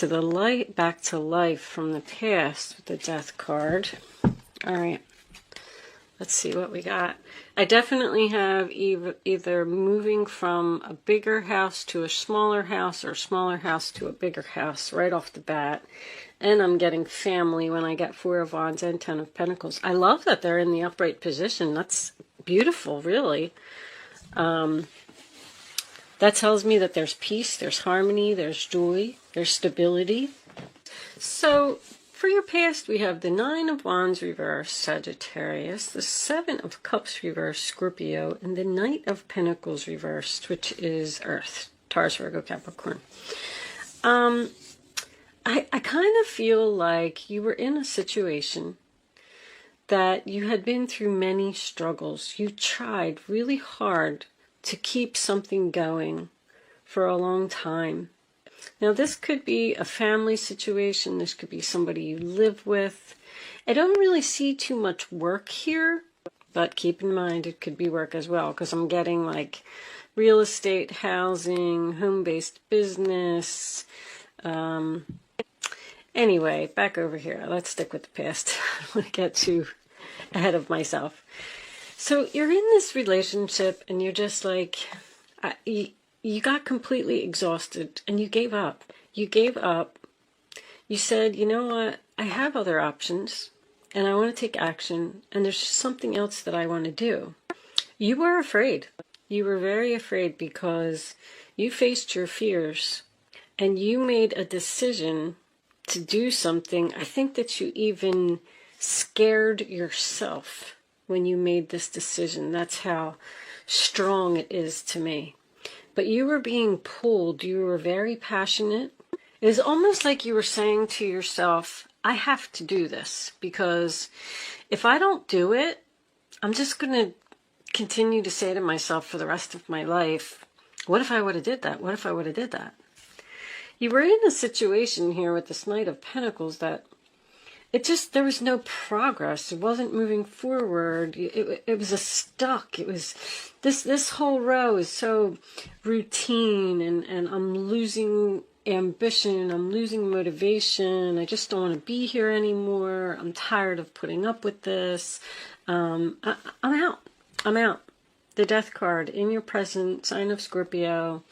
to the light, back to life from the past with the Death card. All right. Let's see what we got. I definitely have either moving from a bigger house to a smaller house or a smaller house to a bigger house right off the bat. And I'm getting family when I get Four of Wands and Ten of Pentacles. I love that they're in the upright position. That's beautiful, really. That tells me that there's peace, there's harmony, there's joy, there's stability. So for your past, we have the Nine of Wands reverse, Sagittarius, the Seven of Cups reverse, Scorpio, and the Knight of Pentacles reversed, which is Earth, Taurus, Virgo, Capricorn. I kind of feel like you were in a situation that you had been through many struggles. You tried really hard to keep something going for a long time. Now, this could be a family situation. This could be somebody you live with. I don't really see too much work here, but keep in mind it could be work as well, because I'm getting like real estate, housing, home-based business. Anyway, back over here. Let's stick with the past. I don't want to get too ahead of myself. So you're in this relationship and you're just like, you got completely exhausted and you gave up. You gave up. You said, you know what? I have other options and I want to take action, and there's just something else that I want to do. You were afraid. You were very afraid because you faced your fears and you made a decision to do something. I think that you even scared yourself when you made this decision. That's how strong it is to me. But you were being pulled. You were very passionate. It was almost like you were saying to yourself, I have to do this, because if I don't do it, I'm just going to continue to say to myself for the rest of my life, what if I would have did that? What if I would have did that? You were in a situation here with this Knight of Pentacles that there was no progress. It wasn't moving forward. It was a stuck. It was, this whole row is so routine, and I'm losing ambition. I'm losing motivation. I just don't want to be here anymore. I'm tired of putting up with this. I'm out. I'm out. The Death card in your present, sign of Scorpio.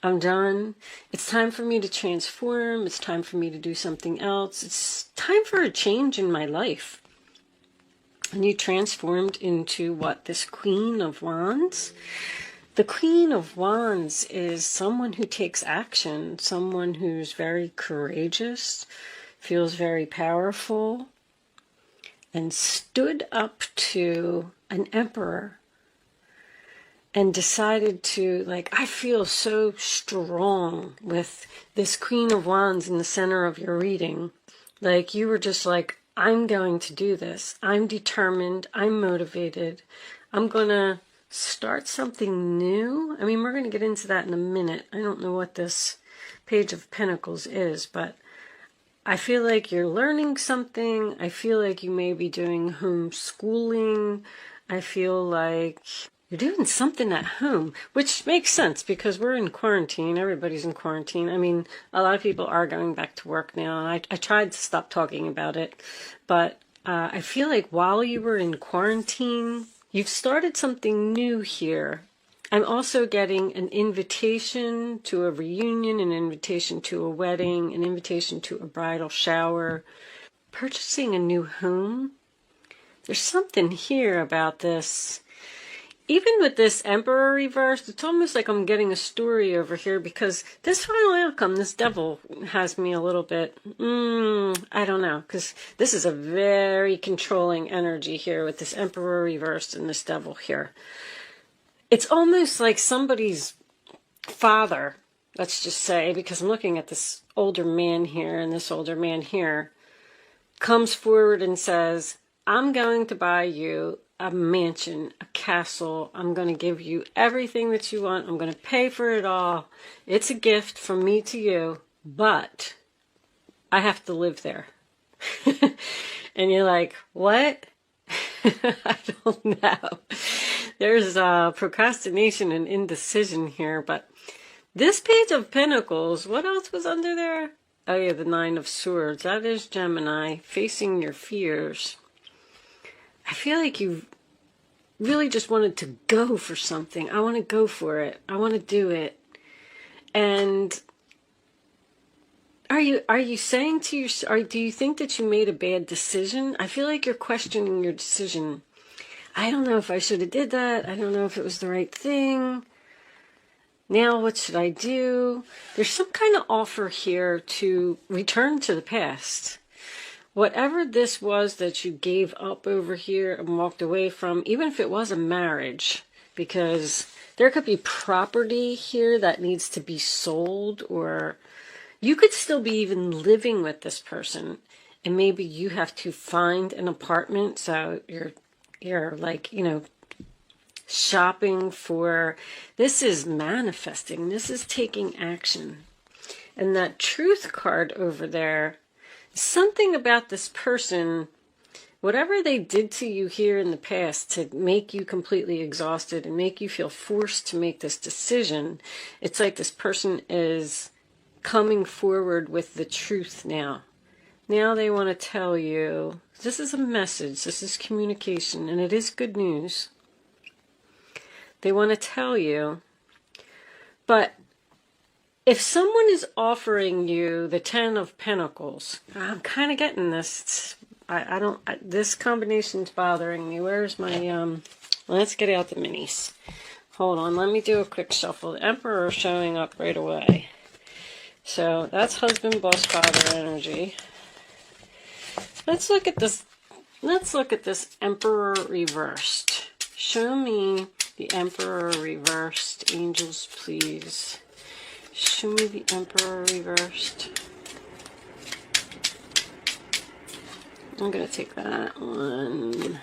I'm done. It's time for me to transform. It's time for me to do something else. It's time for a change in my life. And you transformed into what? This Queen of Wands? The Queen of Wands is someone who takes action, someone who's very courageous, feels very powerful, and stood up to an emperor and decided to, like, I feel so strong with this Queen of Wands in the center of your reading. Like, you were just like, I'm going to do this. I'm determined. I'm motivated. I'm going to start something new. I mean, we're going to get into that in a minute. I don't know what this Page of Pentacles is, but I feel like you're learning something. I feel like you may be doing homeschooling. I feel like you're doing something at home, which makes sense because we're in quarantine. Everybody's in quarantine. I mean, a lot of people are going back to work now. I tried to stop talking about it, but I feel like while you were in quarantine, you've started something new here. I'm also getting an invitation to a reunion, an invitation to a wedding, an invitation to a bridal shower, purchasing a new home. There's something here about this. Even with this Emperor reversed, it's almost like I'm getting a story over here, because this final outcome, this Devil, has me a little bit, I don't know, because this is a very controlling energy here with this Emperor reversed and this Devil here. It's almost like somebody's father, let's just say, because I'm looking at this older man here, and this older man here comes forward and says, I'm going to buy you a mansion, a castle. I'm going to give you everything that you want. I'm going to pay for it all. It's a gift from me to you, but I have to live there. And you're like, what? I don't know. There's procrastination and indecision here, but this Page of Pentacles, what else was under there? Oh yeah, the Nine of Swords. That is Gemini, facing your fears. I feel like you really just wanted to go for something. I want to go for it. I want to do it. And are you saying to yourself, do you think that you made a bad decision? I feel like you're questioning your decision. I don't know if I should have did that. I don't know if it was the right thing. Now what should I do? There's some kind of offer here to return to the past. Whatever this was that you gave up over here and walked away from, even if it was a marriage, because there could be property here that needs to be sold, or you could still be even living with this person, and maybe you have to find an apartment, so you're like, shopping for, this is manifesting, this is taking action. And that Truth card over there, something about this person, whatever they did to you here in the past to make you completely exhausted and make you feel forced to make this decision, it's like this person is coming forward with the truth now. Now they want to tell you, this is a message, this is communication, and it is good news. They want to tell you, but if someone is offering you the Ten of Pentacles, I'm kind of getting this. This combination's bothering me. Where's my, let's get out the minis. Hold on, let me do a quick shuffle. The Emperor showing up right away. So that's husband, boss, father energy. Let's look at this. Let's look at this Emperor reversed. Show me the Emperor reversed. Angels, please. Show me the Emperor reversed. I'm going to take that one.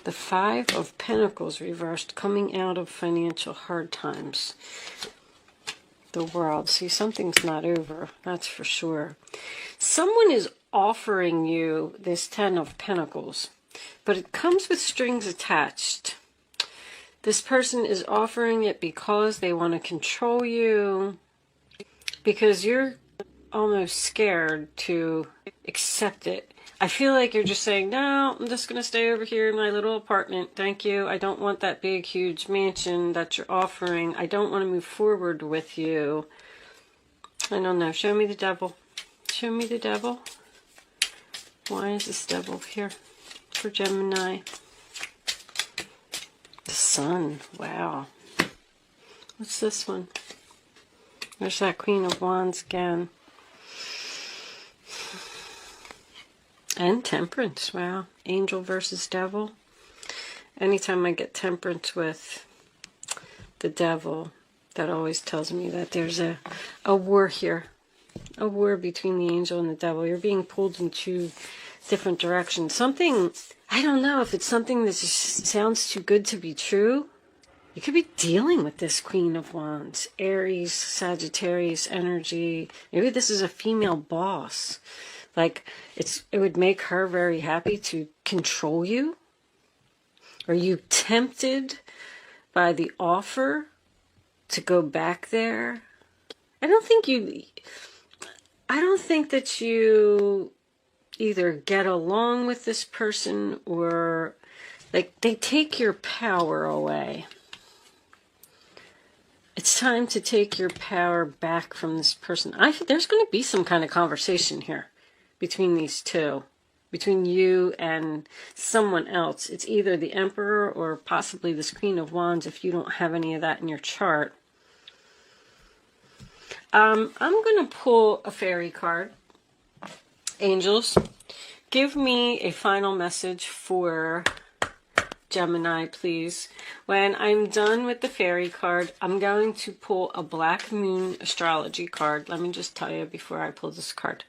The Five of Pentacles reversed, coming out of financial hard times. The World. See, something's not over, that's for sure. Someone is offering you this Ten of Pentacles, but it comes with strings attached. This person is offering it because they want to control you, because you're almost scared to accept it. I feel like you're just saying, no, I'm just going to stay over here in my little apartment. Thank you. I don't want that big, huge mansion that you're offering. I don't want to move forward with you. I don't know. Show me the Devil. Show me the Devil. Why is this Devil here for Gemini? The Sun. Wow. What's this one? There's that Queen of Wands again. And Temperance. Wow. Angel versus Devil. Anytime I get Temperance with the Devil, that always tells me that there's a war here. A war between the angel and the devil. You're being pulled in two different directions. Something, I don't know if it's something that just sounds too good to be true. You could be dealing with this Queen of Wands. Aries, Sagittarius energy. Maybe this is a female boss. Like, it would make her very happy to control you. Are you tempted by the offer to go back there? I don't think that you either get along with this person or, like, they take your power away. It's time to take your power back from this person. There's going to be some kind of conversation here between these two, between you and someone else. It's either the Emperor or possibly this Queen of Wands if you don't have any of that in your chart. I'm going to pull a fairy card. Angels, give me a final message for Gemini, please. When I'm done with the fairy card, I'm going to pull a Black Moon astrology card. Let me just tell you before I pull this card,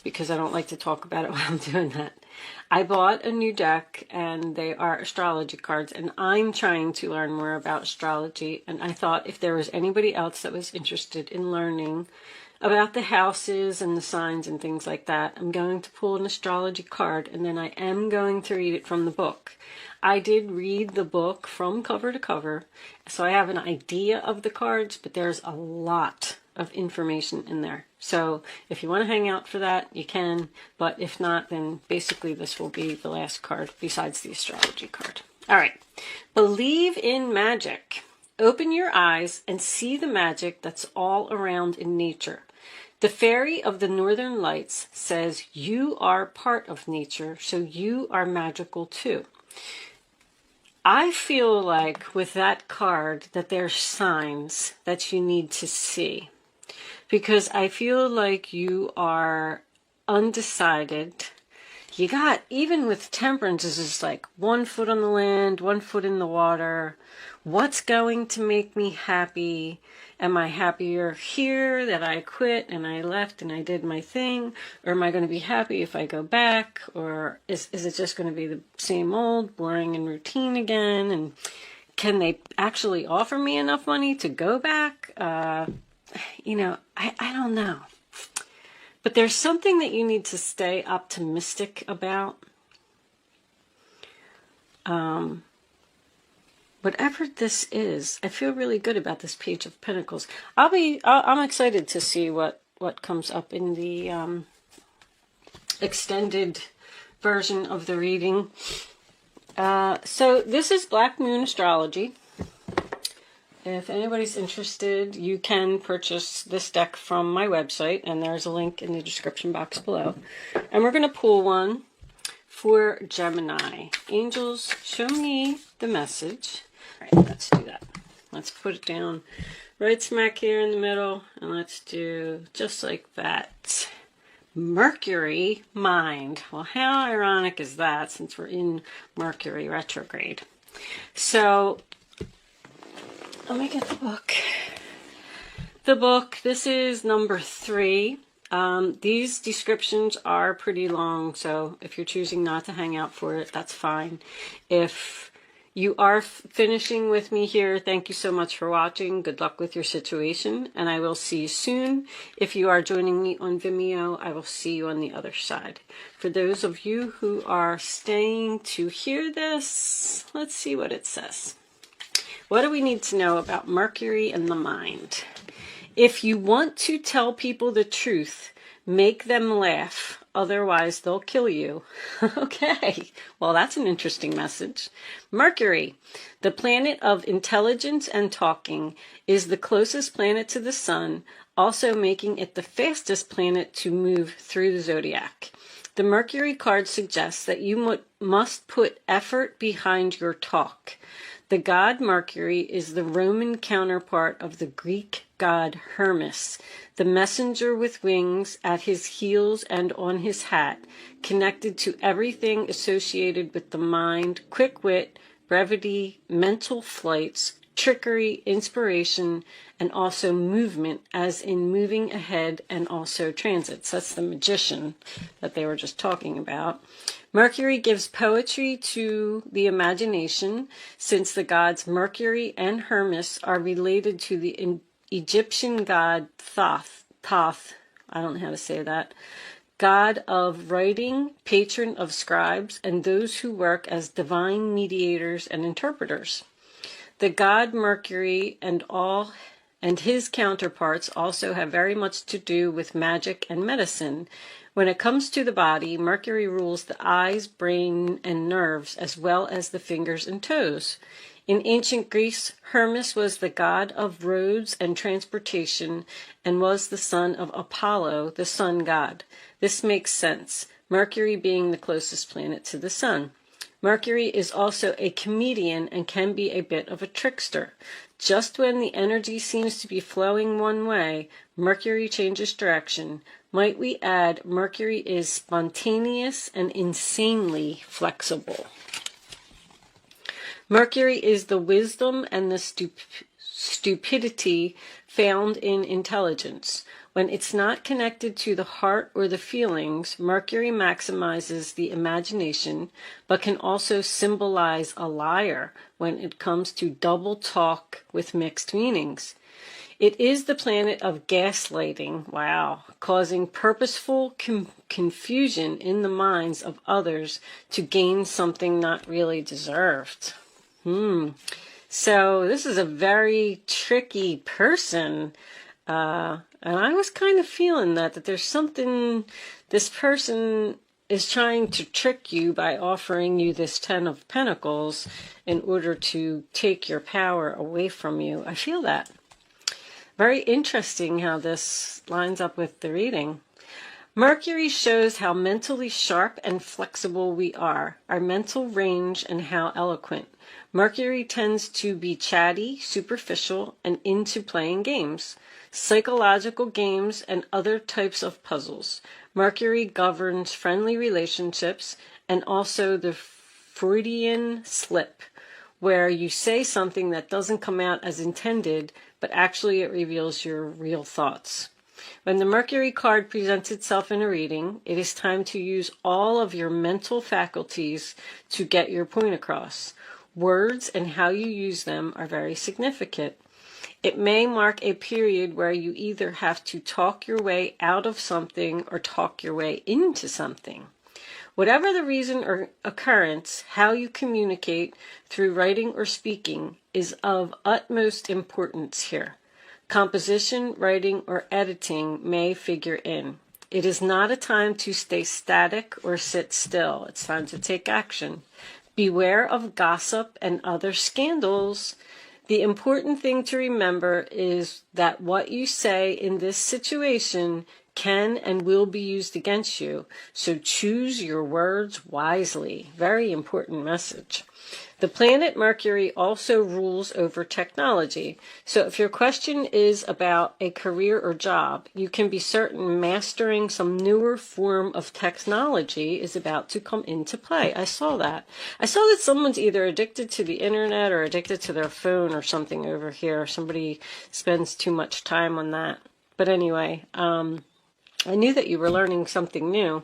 because I don't like to talk about it while I'm doing that. I bought a new deck, and they are astrology cards, and I'm trying to learn more about astrology, and I thought if there was anybody else that was interested in learning about the houses and the signs and things like that, I'm going to pull an astrology card, and then I am going to read it from the book. I did read the book from cover to cover, so I have an idea of the cards, but there's a lot of information in there. So if you want to hang out for that, you can. But if not, then basically this will be the last card besides the astrology card. All right. Believe in magic. Open your eyes and see the magic that's all around in nature. The fairy of the Northern Lights says you are part of nature, so you are magical too. I feel like with that card that there's signs that you need to see, because I feel like you are undecided. You got, even with Temperance, is just like 1 foot on the land, 1 foot in the water. What's going to make me happy? Am I happier here that I quit and I left and I did my thing? Or am I going to be happy if I go back? Or is it just going to be the same old, boring and routine again? And can they actually offer me enough money to go back? You know, I don't know. But there's something that you need to stay optimistic about. Whatever this is, I feel really good about this Page of Pentacles. I'm excited to see what comes up in the extended version of the reading. So this is Black Moon Astrology. If anybody's interested, you can purchase this deck from my website, and there's a link in the description box below. And we're going to pull one for Gemini. Angels, show me the message. All right, let's do that. Let's put it down right smack here in the middle, and let's do just like that. Mercury, mind. Well, how ironic is that, since we're in Mercury retrograde? So let me get the book. The book, this is number 3. These descriptions are pretty long, so if you're choosing not to hang out for it, that's fine. If you are finishing with me here, thank you so much for watching. Good luck with your situation, and I will see you soon. If you are joining me on Vimeo, I will see you on the other side. For those of you who are staying to hear this, let's see what it says. What do we need to know about Mercury and the mind? If you want to tell people the truth, make them laugh. Otherwise, they'll kill you. Okay, well, that's an interesting message. Mercury, the planet of intelligence and talking, is the closest planet to the sun, also making it the fastest planet to move through the zodiac. The Mercury card suggests that you must put effort behind your talk. The god Mercury is the Roman counterpart of the Greek god Hermes, the messenger with wings at his heels and on his hat, connected to everything associated with the mind, quick wit, brevity, mental flights, trickery, inspiration, and also movement, as in moving ahead, and also transits. That's the magician that they were just talking about. Mercury gives poetry to the imagination, since the gods Mercury and Hermes are related to the Egyptian god Thoth, I don't know how to say that, god of writing, patron of scribes, and those who work as divine mediators and interpreters. The god Mercury and his counterparts also have very much to do with magic and medicine. When it comes to the body, Mercury rules the eyes, brain, and nerves, as well as the fingers and toes. In ancient Greece, Hermes was the god of roads and transportation, and was the son of Apollo, the sun god. This makes sense, Mercury being the closest planet to the sun. Mercury is also a comedian and can be a bit of a trickster. Just when the energy seems to be flowing one way, Mercury changes direction. Might we add, Mercury is spontaneous and insanely flexible. Mercury is the wisdom and the stupidity found in intelligence. When it's not connected to the heart or the feelings, Mercury maximizes the imagination, but can also symbolize a liar when it comes to double talk with mixed meanings. It is the planet of gaslighting, wow, causing purposeful confusion in the minds of others to gain something not really deserved. So this is a very tricky person. And I was kind of feeling that there's something, this person is trying to trick you by offering you this 10 of Pentacles in order to take your power away from you. I feel that. Very interesting how this lines up with the reading. Mercury shows how mentally sharp and flexible we are, our mental range, and how eloquent. Mercury tends to be chatty, superficial, and into playing games, psychological games, and other types of puzzles. Mercury governs friendly relationships and also the Freudian slip, where you say something that doesn't come out as intended, but actually it reveals your real thoughts. When the Mercury card presents itself in a reading, it is time to use all of your mental faculties to get your point across. Words and how you use them are very significant. It may mark a period where you either have to talk your way out of something or talk your way into something. Whatever the reason or occurrence, how you communicate through writing or speaking is of utmost importance here. Composition, writing, or editing may figure in. It is not a time to stay static or sit still. It's time to take action. Beware of gossip and other scandals. The important thing to remember is that what you say in this situation can and will be used against you. So choose your words wisely. Very important message. The planet Mercury also rules over technology. So if your question is about a career or job, you can be certain mastering some newer form of technology is about to come into play. I saw that. I saw that someone's either addicted to the internet or addicted to their phone or something over here. Somebody spends too much time on that. But anyway, I knew that you were learning something new.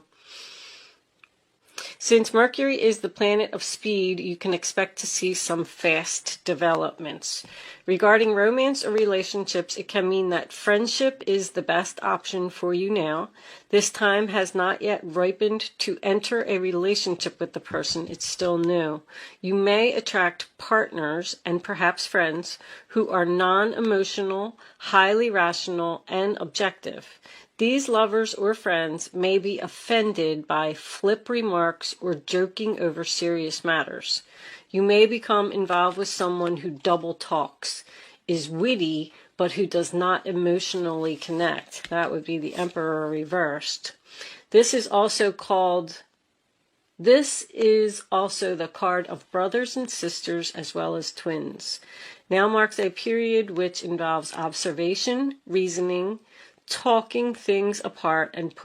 Since Mercury is the planet of speed, you can expect to see some fast developments. Regarding romance or relationships, it can mean that friendship is the best option for you now. This time has not yet ripened to enter a relationship with the person. It's still new. You may attract partners and perhaps friends who are non-emotional, highly rational, and objective. These lovers or friends may be offended by flip remarks or joking over serious matters. You may become involved with someone who double talks, is witty, but who does not emotionally connect. That would be the Emperor reversed. This is also the card of brothers and sisters as well as twins. Now marks a period which involves observation, reasoning, taking things apart and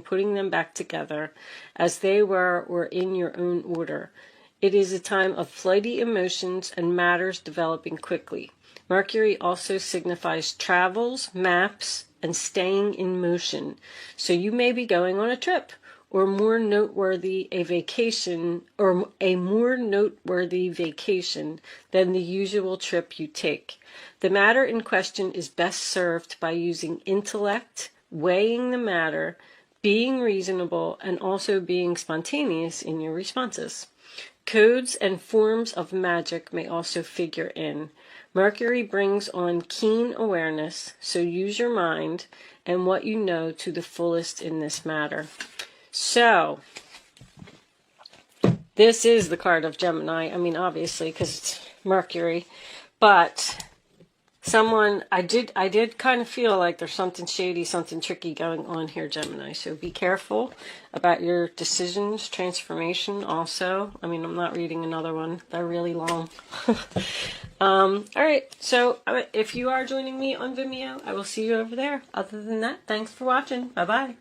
putting them back together as they were or in your own order. It is a time of flighty emotions and matters developing quickly. Mercury also signifies travels, maps, and staying in motion. So you may be going on a trip or a more noteworthy vacation than the usual trip you take. The matter in question is best served by using intellect, weighing the matter, being reasonable, and also being spontaneous in your responses. Codes and forms of magic may also figure in. Mercury brings on keen awareness, so use your mind and what you know to the fullest in this matter. So, this is the card of Gemini. I mean, obviously, because it's Mercury. But I did kind of feel like there's something shady, something tricky going on here, Gemini. So be careful about your decisions, transformation also. I mean, I'm not reading another one. They're really long. All right. So if you are joining me on Vimeo, I will see you over there. Other than that, thanks for watching. Bye-bye.